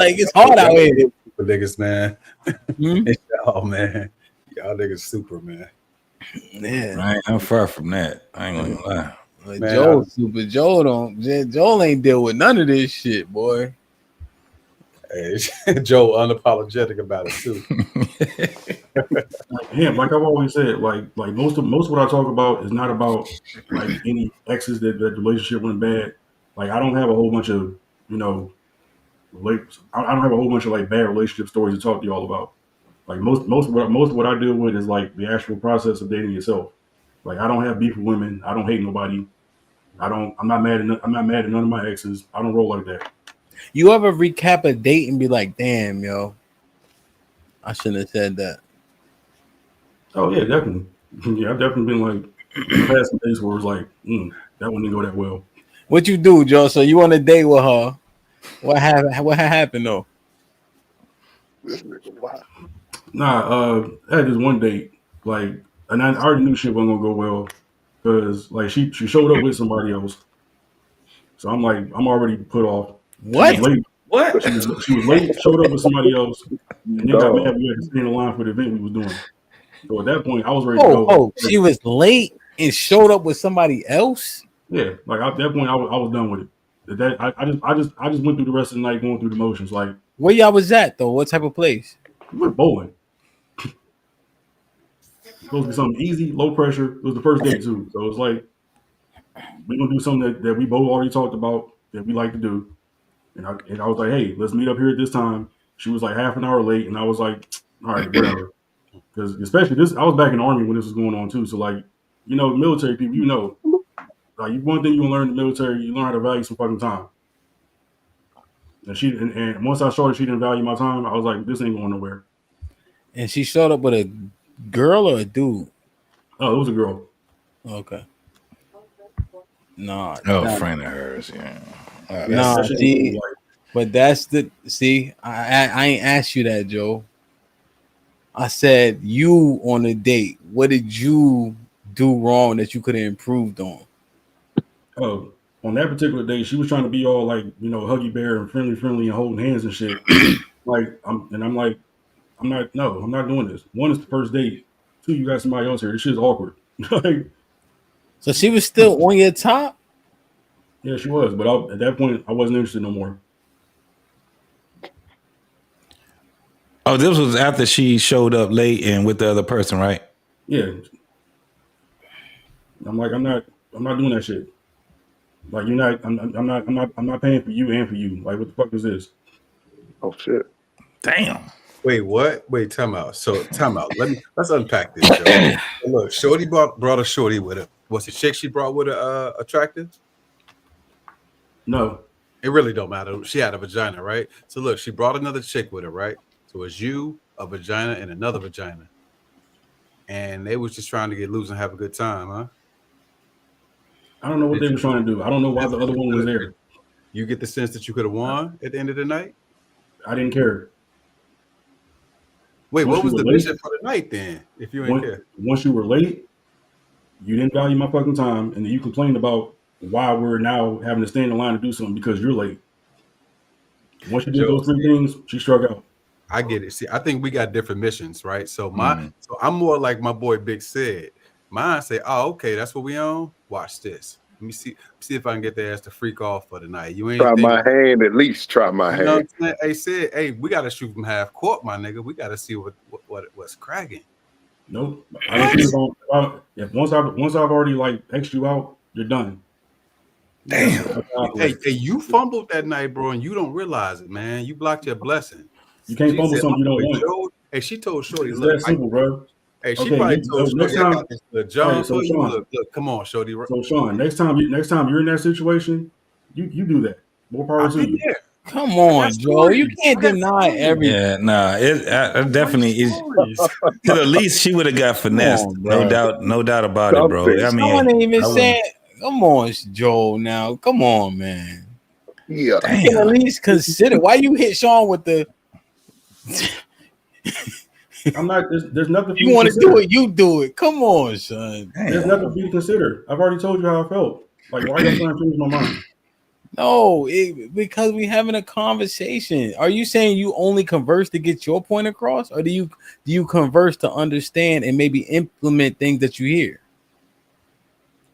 Like it's hard out here. Super niggas, man. Hmm? Oh man, y'all niggas super, man. Yeah. I'm far from that. I ain't gonna lie. But Man, Joe, super Joe Joel ain't deal with none of this shit, boy. Hey, Joe unapologetic about it too. Like I've always said, like most of what I talk about is not about like any exes that the relationship went bad. Like I don't have a whole bunch of I don't have a whole bunch of like bad relationship stories to talk to y'all about. Like most of what I deal with is like the actual process of dating yourself. Like I don't have beef with women. I don't hate nobody. I'm not mad at none of my exes. I don't roll like that. You ever recap a date and be like, damn, yo, I shouldn't have said that. Oh yeah, definitely. Yeah, I've definitely been like I've had some days where it's like, that one didn't go that well. What you do, Joe? So you on a date with her. What happened? What happened though? Nah, I had this one date, like, and I already knew shit wasn't gonna go well because like she showed up with somebody else. So I'm like, I'm already put off. She was What? late. What? She was late, showed up with somebody else, and then got mad we had to stay in the line for the event we was doing. So at that point, I was ready to go. Oh, she was late and showed up with somebody else. Yeah, like at that point, I was done with it. I just went through the rest of the night going through the motions. Like, Where y'all was at though? What type of place? we went bowling. Supposed to be something easy, low pressure. It was the first date too, so it was like we're gonna do something that we both already talked about that we like to do. And I was like, hey, let's meet up here at this time. She was like half an hour late, and I was like, all right, whatever. Because especially this, I was back in the army when this was going on too. So like, military people, like one thing you gonna learn in the military, you learn how to value some fucking time. And once I saw that she didn't value my time, I was like, this ain't going nowhere. And she showed up with a girl or a dude? Oh, it was a girl. Okay. Nah. Oh, a friend of hers, yeah. Nah, but that's I ain't asked you that, Joe. I said you on a date. What did you do wrong that you could have improved on? Oh, on that particular day, she was trying to be all like, huggy bear and friendly and holding hands and shit. I'm like, I'm not doing this. One, it's the first date. Two, you got somebody else here. This shit's awkward. Like, So she was still on your top? yeah, she was. But at that point, I wasn't interested no more. Oh, this was after she showed up late and with the other person, right? Yeah. I'm like, I'm not doing that shit. Like, I'm not paying for you and for you. Like, what the fuck is this? Oh shit. Damn. Wait, what? Wait, time out. So time out. Let's unpack this, Joe. Look, Shorty brought a shorty with her. Was the chick she brought with her attractive? No. It really don't matter. She had a vagina, right? So look, she brought another chick with her, right? So it's you, a vagina, and another vagina. And they was just trying to get loose and have a good time, huh? I don't know what they were trying to do. I don't know why the other one was there. You get the sense that you could have won at the end of the night? I didn't care. Wait, Once what was you the were late- mission for the night then? If you ain't care. Once you were late, you didn't value my fucking time, and then you complained about why we're now having to stay in the line to do something because you're late. Once you did those three things, she struck out. I get it. See, I think we got different missions, right? So so I'm more like my boy Big said. Mine say, oh, okay, that's what we on. Watch this. Let me see if I can get their ass to freak off for the night. You ain't try my hand, at least try my hand. Know what I'm saying? Hey, said, hey, we gotta shoot from half court, my nigga. We gotta see what's cracking. Nope. I don't if once I've already like X'd you out, you're done. Damn. Hey, you fumbled that night, bro, and you don't realize it, man. You blocked your blessing. You can't fumble something you don't want. Hey, she told Shorty, It's look, that simple, bro. Hey, she probably told Shorty, I got this John for you. Look, come on, Shorty. So Sean, next time you're in that situation, you do that. More power to you. Come on, Joe. You can't deny everything. Yeah, nah, it definitely is. Because at least she would have got finessed. No doubt about it, bro. I mean, someone ain't even saying, come on, Joe. Now, come on, man. Yeah, you can at least consider. Why you hit Sean with the? I'm not. There's nothing. You want to do it, you do it. Come on, son. There's nothing for you to consider. I've already told you how I felt. Like, why are you trying to change my mind? No, because we having a conversation. Are you saying you only converse to get your point across, or do you converse to understand and maybe implement things that you hear?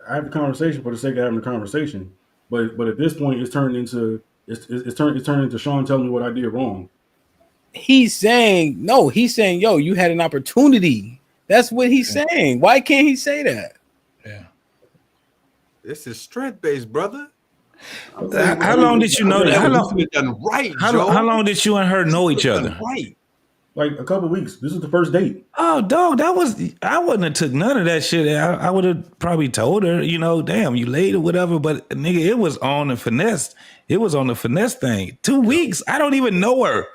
I have the conversation for the sake of having the conversation, but at this point, it's turned into Sean telling me what I did wrong. He's saying no. He's saying, yo, you had an opportunity. That's what he's saying. Why can't he say that? Yeah. This is strength based, brother. How long did you know that? How long? Done right, How long did you and her know each other? Right. Like a couple weeks. This is the first date. Oh, dog, I wouldn't have took none of that shit. I would have probably told her, damn, you late or whatever. But nigga, it was on the finesse. It was on the finesse thing. 2 weeks. I don't even know her.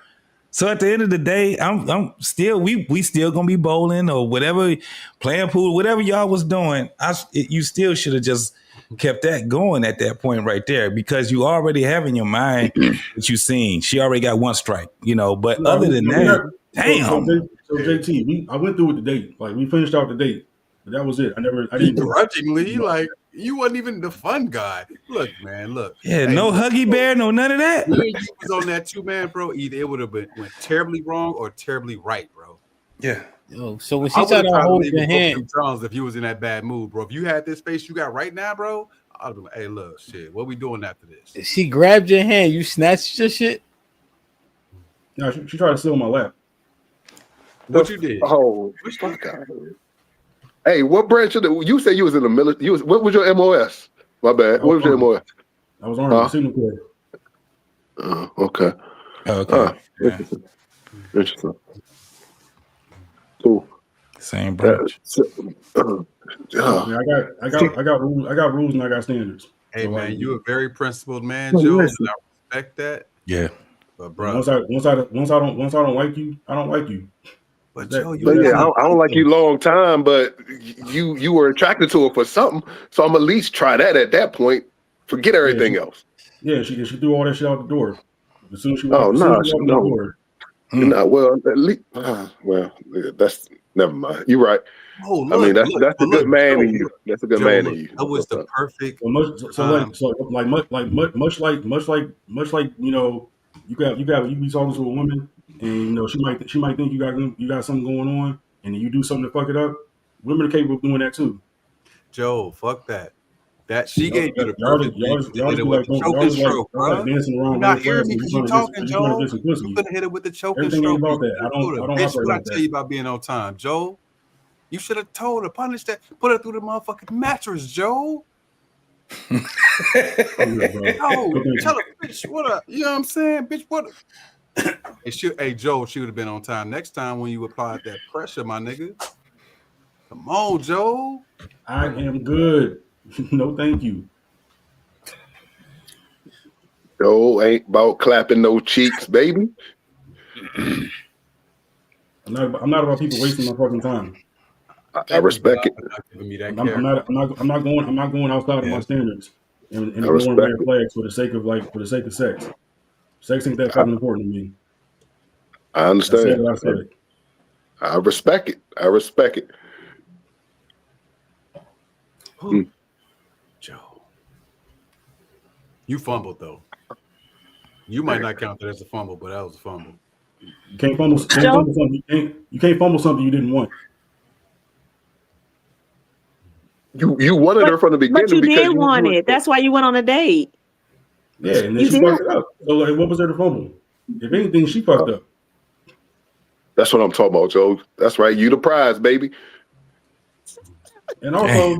So at the end of the day, I'm still we still gonna be bowling or whatever, playing pool, whatever y'all was doing. You still should have just kept that going at that point right there, because you already have in your mind what you seen. She already got one strike, But other than that. Damn. So JT, I went through with the date. Like we finished out the date, but that was it. I didn't begrudgingly, like you wasn't even the fun guy. Look, man, look. Yeah, hey, no Huggy Bear, no none of that. You was on that 2-man, bro. Either it would have went terribly wrong or terribly right, bro. Yeah. Yo, so when she tried to hold your hand, if you was in that bad mood, bro. If you had this face you got right now, bro, I'd be like, hey, look, shit, what we doing after this? She grabbed your hand, you snatched your shit. No, she tried to sit on my lap. What you did? Oh, fuck out of here. Hey, what branch of you said you was in the military? What was your MOS? My bad. What was your MOS? I was Army Signal Corps. Okay. Okay. Interesting. Cool. Same branch. I got rules and I got standards. Hey, so man, you're a very principled man, Joe, and I respect that. Yeah. But bro, once I don't like you, I don't like you. But Joe, I don't like you long time, but you were attracted to her for something, so I'm at least try that at that point. Forget everything else. Yeah, she threw all that shit out the door. As soon as she walked out the door. No, well, at least, that's never mind. You're right. Oh, look, I mean, that's a good man in you. That's a good man in you. That was the perfect. Much like you be talking to a woman, and she might think you got something going on, and then you do something to fuck it up. Women are capable of doing that too. Joe, fuck that. That she gave you the perfect choking stroke, bro. You're not hearing me because you're talking, Joe. You couldn't hit it with the choking stroke. About that. I don't bitch, what I tell you about being on time, Joe? You should have told her, punish that, put her through the motherfucking mattress, Joe. Yo, tell her, bitch, what up? You know what I'm saying? Bitch, what up? Hey, Joe, she would have been on time next time when you applied that pressure, my nigga. Come on, Joe. I am good. No, thank you. Joe ain't about clapping no cheeks, baby. I'm not about people wasting my fucking time. I respect it. I'm not going outside of my standards and ignoring red flags for the sake of sex. Sex ain't that fucking important to me. I understand. I respect it. Joe, you fumbled though. You might not count that as a fumble, but that was a fumble. You can't fumble something. You can't fumble something you didn't want. You wanted her from the beginning, but you did want it. That's why you went on a date. Yeah, and then she fucked it up. So like, what was there to fumble? If anything, she fucked up. That's what I'm talking about, Joe. That's right. You the prize, baby. And also,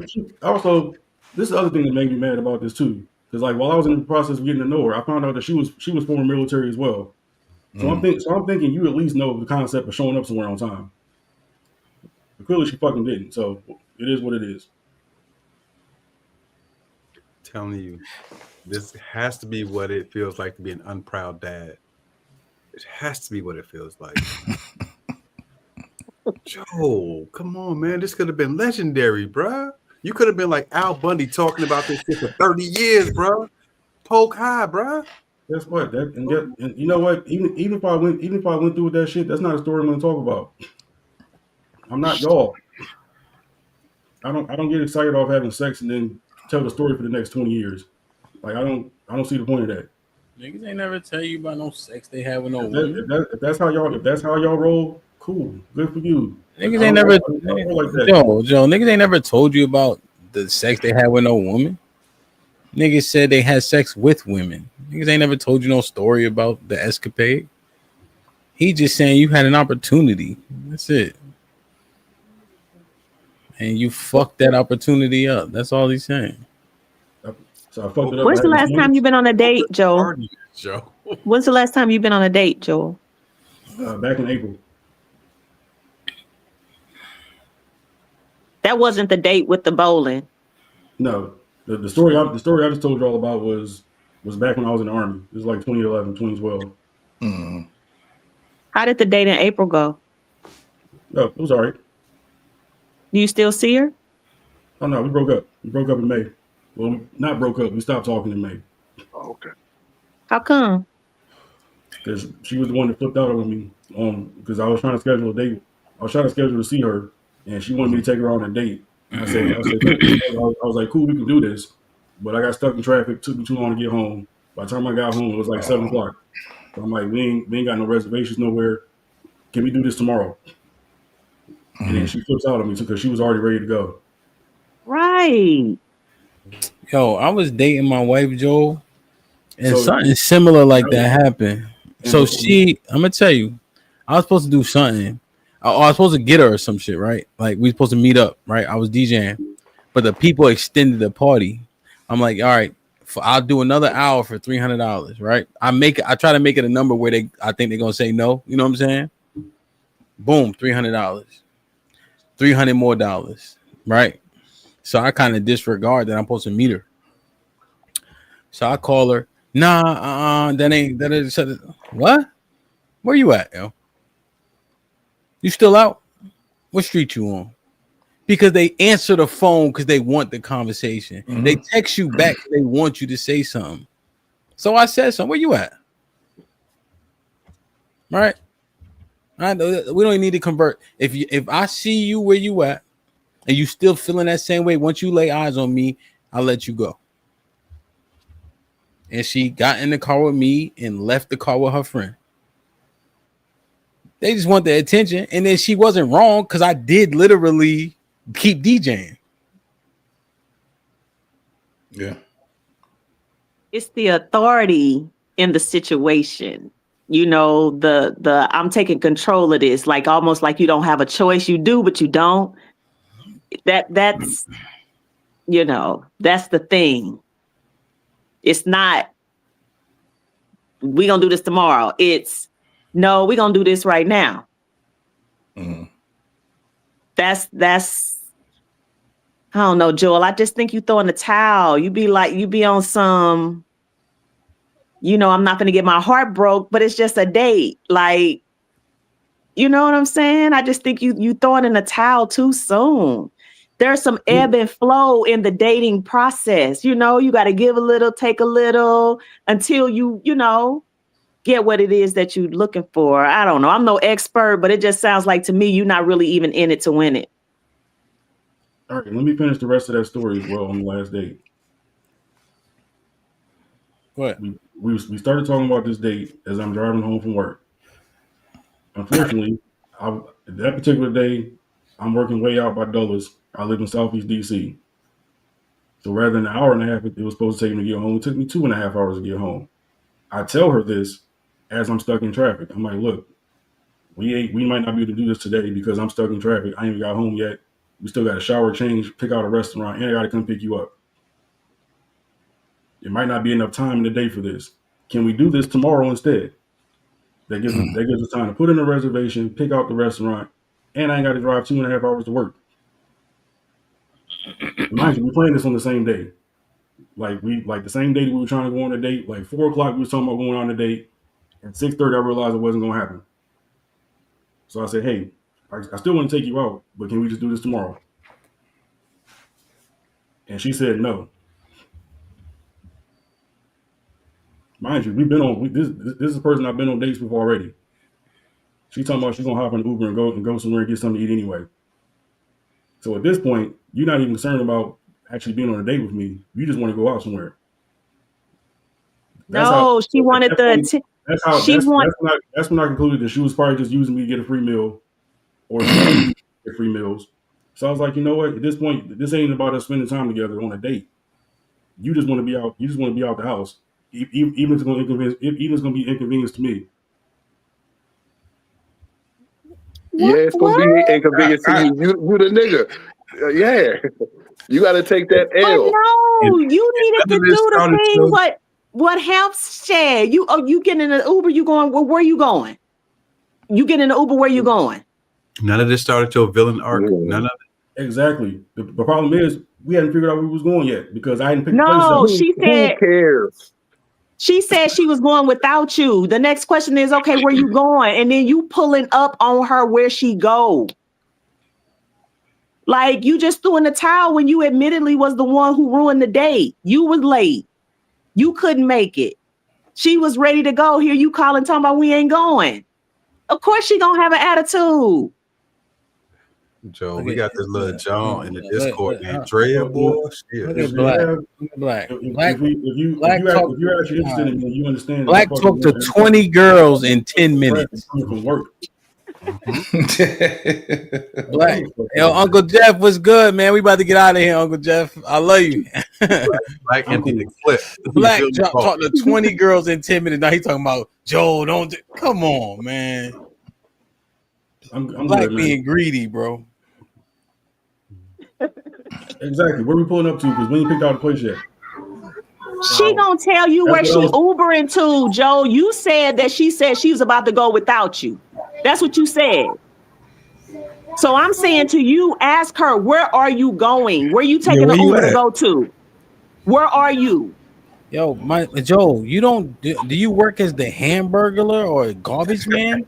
this is the other thing that made me mad about this too. Because like while I was in the process of getting to know her, I found out that she was former military as well. So I'm thinking you at least know the concept of showing up somewhere on time. But clearly she fucking didn't. So it is what it is. Telling you, this has to be what it feels like to be an unproud dad. It has to be what it feels like. Joe, come on, man. This could have been legendary, bruh. You could have been like Al Bundy talking about this shit for 30 years, bruh. Poke high, bruh. Guess what? And you know what? Even if I went through with that shit, that's not a story I'm gonna talk about. I'm not y'all. I don't get excited off having sex and then tell the story for the next 20 years. Like I don't I don't see the point of that. Niggas ain't never tell you about no sex they had with no If, woman. if that's how y'all roll, cool, good for you. Niggas ain't never, Joe, niggas ain't never told you about the sex they had with no woman. Niggas said they had sex with women. Niggas ain't never told you no story about the escapade. He just saying you had an opportunity. That's it. And you fucked that opportunity up. That's all he's saying. So I fucked it up. When's the last time you've been on a date, Joe? When's the last time you've been on a date, Joel? Back in April. That wasn't the date with the bowling. No, the story I just told you all about was back when I was in the Army. It was like 2011, 2012. Mm. How did the date in April go? No, it was all right. Do you still see her? Oh no, we broke up. We broke up in May. Well, not broke up. We stopped talking in May. Oh, okay. How come? Because she was the one that flipped out on me. Because I was trying to schedule a date. I was trying to schedule to see her, and she wanted me to take her on a date. I said, I was like, cool, we can do this. But I got stuck in traffic. Took me too long to get home. By the time I got home, it was like 7 o'clock. So I'm like, we ain't got no reservations nowhere. Can we do this tomorrow? And then she flips out on me because she was already ready to go. Right. Yo, I was dating my wife, Joel, and something similar like that happened. So I'm gonna tell you, I was supposed to do something. I was supposed to get her or some shit, right? Like we supposed to meet up, right? I was DJing, but the people extended the party. I'm like, all right, I'll do another hour for $300, right? I try to make it a number where I think they're gonna say no. You know what I'm saying? Boom, $300, $300 more dollars, right? So I kind of disregard that I'm supposed to meet her. So I call her. Nah, that is what? Where you at, yo? You still out? What street you on? Because they answer the phone because they want the conversation. Mm-hmm. They text you back. They want you to say something. So I said something. Where you at? Right? I know we don't even need to convert. If I see you where you at and you still feeling that same way, once you lay eyes on me, I'll let you go. And she got in the car with me and left the car with her friend. They just want the attention. And then she wasn't wrong because I did literally keep DJing. Yeah. It's the authority in the situation. You know, the I'm taking control of this, like almost like you don't have a choice. You do, but you don't. That's you know, that's the thing. It's not we gonna do this tomorrow. It's no, we gonna do this right now. Mm-hmm. That's I don't know, Joel. I just think you throw in the towel. You be on some, you know, I'm not gonna get my heart broke, but it's just a date. Like, you know what I'm saying? I just think you throw it in the towel too soon. There's some ebb and flow in the dating process. You know, you got to give a little, take a little until you know, get what it is that you're looking for. I don't know. I'm no expert, but it just sounds like to me, you're not really even in it to win it. All right, let me finish the rest of that story as well on the last date. What? We started talking about this date as I'm driving home from work. Unfortunately, that particular day, I'm working way out by Dulles. I live in Southeast DC. So rather than an hour and a half, it was supposed to take me to get home. It took me 2.5 hours to get home. I tell her this as I'm stuck in traffic. I'm like, look, we might not be able to do this today because I'm stuck in traffic. I ain't even got home yet. We still got to shower, change, pick out a restaurant, and I got to come pick you up. It might not be enough time in the day for this. Can we do this tomorrow instead? That gives us time to put in a reservation, pick out the restaurant, and I ain't got to drive 2.5 hours to work. Mind you, we planned this on the same day. Like the same day that we were trying to go on a date. Like 4 o'clock, we was talking about going on a date. At 6:30, I realized it wasn't going to happen. So I said, hey, I still want to take you out, but can we just do this tomorrow? And she said no. Mind you, this is a person I've been on dates with already. She talking about she's gonna hop in an Uber and go somewhere and get something to eat anyway. So at this point, you're not even concerned about actually being on a date with me. You just want to go out somewhere. No, she wanted the. That's when I concluded that she was probably just using me to get a free meal, or she wanted me to get free meals. So I was like, you know what? At this point, this ain't about us spending time together on a date. You just want to be out. You just want to be out the house, even if it's going to inconvenience. Even if it's going to be inconvenience to me. Yeah, it's gonna be inconvenience to you. You the nigga. Yeah, you got to take that But L. no, you needed to do the thing. What helps, Chad? You getting in an Uber? You going? Well, where you going? You get in an Uber? Where you going? None of this started till villain arc. None of it. Exactly. The problem is we hadn't figured out where we was going yet because I hadn't picked the place No, up. she said. Who cares? She said she was going without you. The next question is, okay, where you going? And then you pulling up on her where she go. Like you just threw in the towel when you admittedly was the one who ruined the date. You was late. You couldn't make it. She was ready to go. Here you calling talking about we ain't going. Of course she gonna have an attitude. Joe, we got this little John in the Discord named Drea, boy. Look at Black. If you're actually interested in me, you understand. Black talked to 20 girls in 10 minutes. From work. Black. Yo, Uncle Jeff, what's good, man? We about to get out of here, Uncle Jeff. I love you. Black empty the clip. Black talked to 20 girls in 10 minutes. Now he talking about Joe. Come on, man. I'm Black good, being greedy, bro. Exactly. Where we pulling up to? Because we ain't picked out a place yet. She gonna tell you where she Ubering to, Joe. You said that she said she was about to go without you. That's what you said. So I'm saying to you, ask her, where are you going? Where you taking the Uber to go to? Where are you? Yo, Joe, you don't do you work as the hamburglar or a garbage man?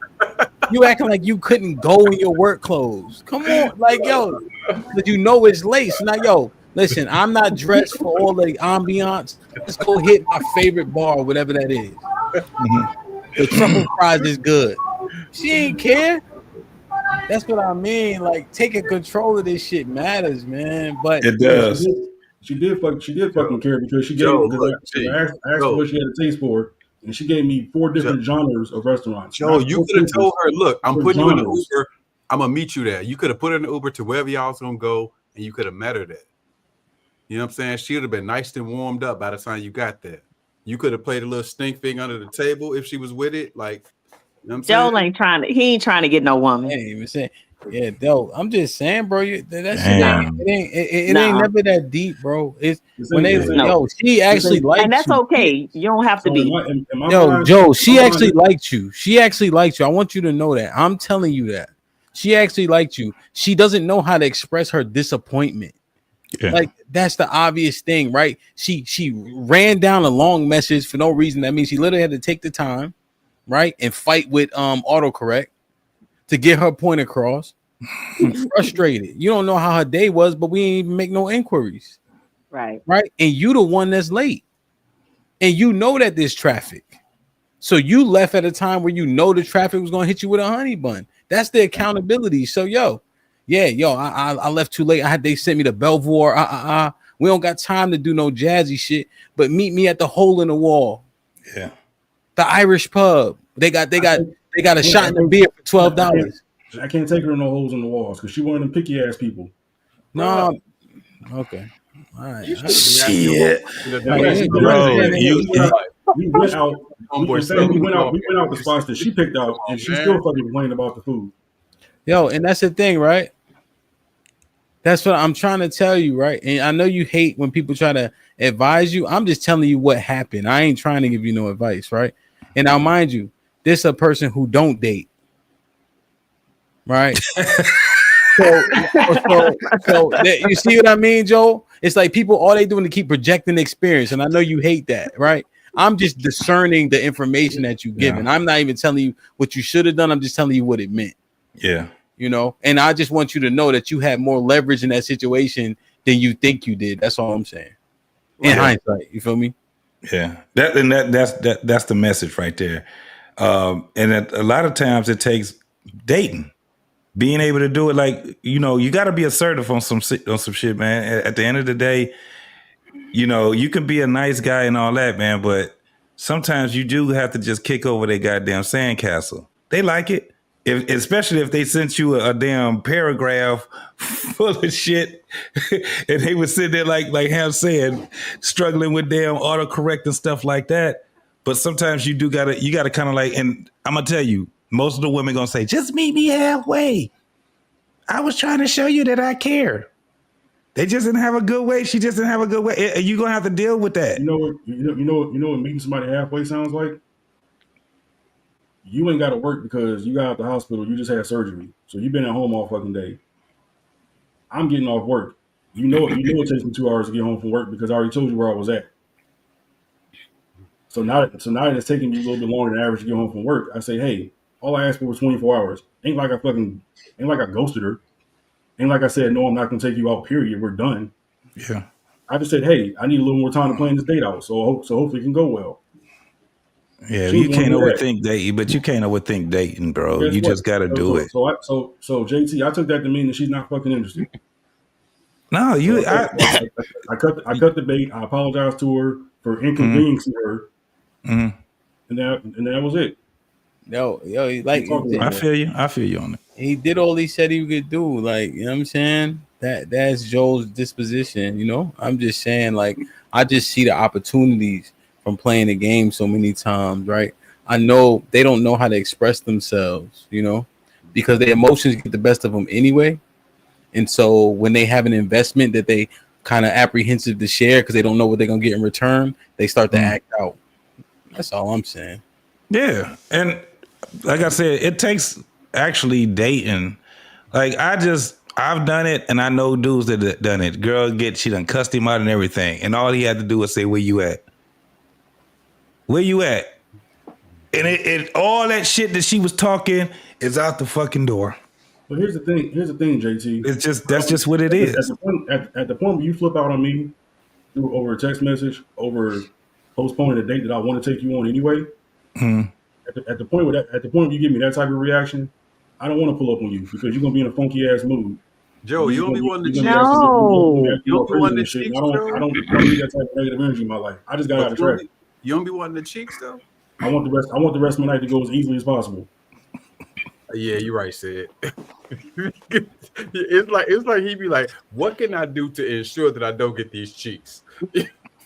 You acting like you couldn't go in your work clothes. Come on, like yo, but you know it's late. So now, yo, listen, I'm not dressed for all the ambiance. Let's go hit my favorite bar, whatever that is. The truffle fries is good. She ain't care. That's what I mean. Like taking control of this shit matters, man. But it does. She did fucking care because she gave I asked her what she had a taste for, and she gave me 4 different genres of restaurants. Joe, you could have told her, look, I'm putting you in the Uber. I'm gonna meet you there. You could have put her in the Uber to wherever y'all was gonna go, and you could have met her there. You know what I'm saying? She would have been nice and warmed up by the time you got there. You could have played a little stink thing under the table if she was with it. Like, you know what I'm saying? Joel ain't trying to get no woman. I ain't even saying. Yeah, though. I'm just saying, bro. That shit ain't never that deep, bro. It's when they yo, she actually liked you. And that's okay. You don't have to be. Yo, Joe, she actually liked you. She actually liked you. I want you to know that. I'm telling you that. She actually liked you. She doesn't know how to express her disappointment. Yeah. Like that's the obvious thing, right? She ran down a long message for no reason. That means she literally had to take the time, right, and fight with autocorrect to get her point across. Frustrated. You don't know how her day was, but we ain't even make no inquiries. Right. And you the one that's late. And you know that there's traffic. So you left at a time where you know the traffic was gonna hit you with a honey bun. That's the accountability. So I left too late. They sent me to Belvoir. We don't got time to do no jazzy shit, but meet me at the hole in the wall. Yeah. The Irish pub. They got a shot in the beer for $12. I can't take her to no holes in the walls because she one of them picky ass people. No. Okay. All right. Shit. We went out the spots that she picked out, and she still fucking complained about the food. Yo, and that's the thing, right? That's what I'm trying to tell you, right? And I know you hate when people try to advise you. I'm just telling you what happened. I ain't trying to give you no advice, right? And now, mind you, this is a person who don't date, right? so you see what I mean, Joe? It's like people, all they doing to keep projecting the experience, and I know you hate that, right? I'm just discerning the information that you've given. I'm not even telling you what you should have done. I'm just telling you what it meant. Yeah. You know, and I just want you to know that you had more leverage in that situation than you think you did. That's all I'm saying. In hindsight, you feel me? Yeah. That's the message right there. And a lot of times it takes dating, being able to do it. Like, you know, you got to be assertive on some shit, man. At the end of the day, you know, you can be a nice guy and all that, man, but sometimes you do have to just kick over their goddamn sandcastle. They like it. Especially if they sent you a damn paragraph full of shit and they would sit there like Ham said, struggling with damn autocorrect and stuff like that. But sometimes you gotta kind of like, and I'm gonna tell you, most of the women gonna say, just meet me halfway. I was trying to show you that I care. They just didn't have a good way. She just didn't have a good way. You're gonna have to deal with that. You know what meeting somebody halfway sounds like? You ain't got to work because you got out the hospital. You just had surgery, so you've been at home all fucking day. I'm getting off work. You know it takes me 2 hours to get home from work because I already told you where I was at. So now that it's taking me a little bit longer than average to get home from work, I say, hey, all I asked for was 24 hours. Ain't like I ghosted her. Ain't like I said, no, I'm not gonna take you out. Period. We're done. Yeah. I just said, hey, I need a little more time to plan this date out, so hopefully it can go well. Yeah, you can't overthink dating, but you can't overthink dating, bro. You just got to do it. So JT, I took that to mean that she's not fucking interested. No, I cut the bait. I apologized to her for inconveniencing her, and that was it. Yo, like I feel you on it. He did all he said he could do. Like, you know what I'm saying? That's Joel's disposition. You know, I'm just saying, like, I just see the opportunities from playing the game so many times, right? I know they don't know how to express themselves, you know, because their emotions get the best of them anyway. And so when they have an investment that they kind of apprehensive to share because they don't know what they're going to get in return, they start to act out. That's all I'm saying. Yeah. And like I said, it takes actually dating. Like I've done it and I know dudes that done it. Girl she done cussed him out and everything. And all he had to do was say, where you at? Where you at? And it all that shit that she was talking is out the fucking door. But here's the thing, JT. That's just what it is. At the point where you flip out on me over a text message, over postponing a date that I want to take you on anyway. At the point where you give me that type of reaction, I don't want to pull up on you because you're gonna be in a funky ass mood. Joe, you don't be wanting to cheat. No. You don't be wanting the cheeks, I don't need that type of negative energy in my life. I just got out of track. You don't be wanting the cheeks though. I want the rest of my night to go as easily as possible. Yeah, you're right, Sid. It's like he'd be like, what can I do to ensure that I don't get these cheeks?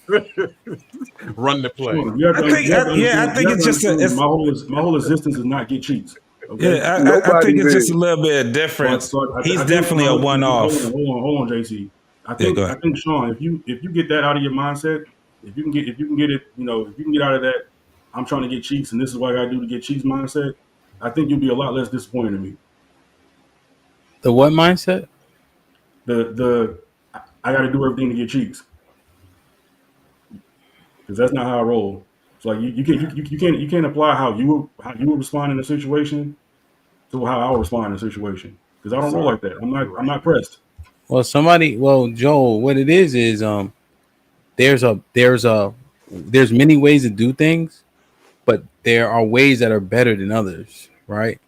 Run the play. I think it's just my whole existence is not get cheeks. Okay? Yeah, I think it's just a little bit of difference. He's definitely a one-off. Hold on, JC. I think Sean, if you get that out of your mindset, if you can get it, you know, if you can get out of that, I'm trying to get cheeks and this is what I gotta do to get cheeks mindset, I think you'll be a lot less disappointed in me. The what mindset? The I gotta do everything to get cheeks. Because that's not how I roll. So like you can't apply how you would respond in a situation to how I would respond in a situation. Because I don't roll like that. I'm not pressed. Well, Joel, what it is there's many ways to do things, but there are ways that are better than others, right?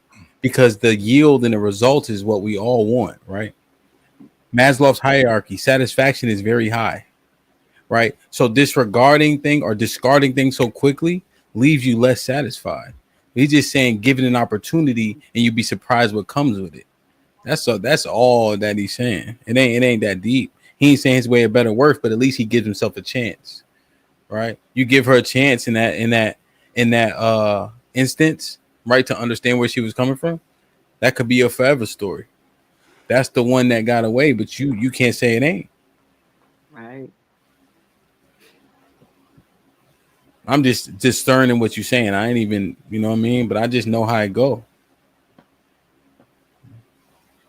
Because the yield and the result is what we all want, right? Maslow's hierarchy, satisfaction is very high, right? So disregarding things so quickly leaves you less satisfied. He's just saying, give it an opportunity and you'd be surprised what comes with it. That's all that he's saying. It ain't that deep. He ain't saying his way or better worth, but at least he gives himself a chance, right? You give her a chance in that instance, right, to understand where she was coming from. That could be a forever story. That's the one that got away, but you can't say it ain't. Right. I'm just discerning what you're saying. I ain't even, you know what I mean? But I just know how it go.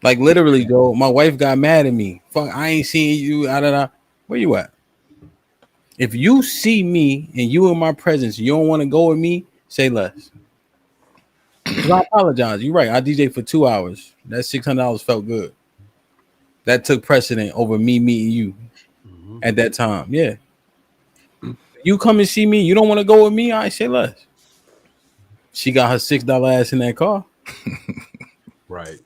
Like literally, Joe, my wife got mad at me. Fuck, I ain't seeing you. Where you at? If you see me and you in my presence, you don't want to go with me, say less. I apologize. You're right. I DJ for 2 hours. That $600 felt good. That took precedent over me meeting you at that time. Yeah. You come and see me. You don't want to go with me. I say less. She got her $6 ass in that car. Right.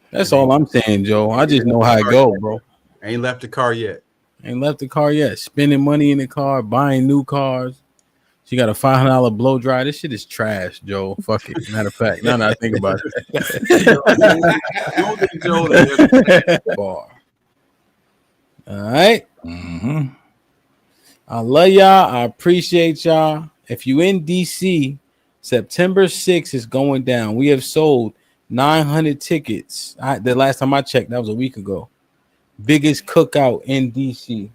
That's all I'm saying, Joe. I just know how it go, bro. Ain't left the car yet. Ain't left the car yet. Spending money in the car, buying new cars. She got a $500 blow dry. This shit is trash, Joe. Fuck it. Matter of fact, now that I think about it. Bar. All right. Mm-hmm. I love y'all. I appreciate y'all. If you in DC, September 6th is going down. We have sold 900 tickets. The last time I checked, that was a week ago. Biggest cookout in DC.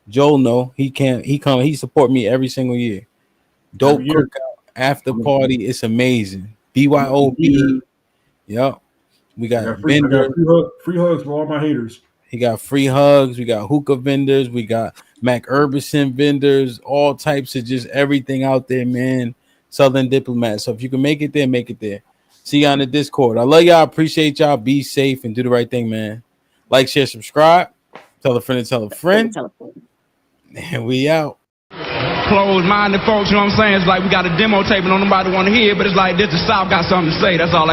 Joel know he support me every single year. Dope cookout after party. It's amazing. BYOB. Yep. We got vendors. Free hugs for all my haters. He got free hugs. We got hookah vendors. We got Mac Herbison vendors. All types of just everything out there, man. Southern Diplomat. So if you can make it there, make it there. See you on the Discord. I love y'all. Appreciate y'all. Be safe and do the right thing, man. Like, share, subscribe. Tell a friend to tell a friend. And we out. Closed-minded folks, you know what I'm saying? It's like we got a demo tape and nobody want to hear, but it's like this, the South got something to say. That's all I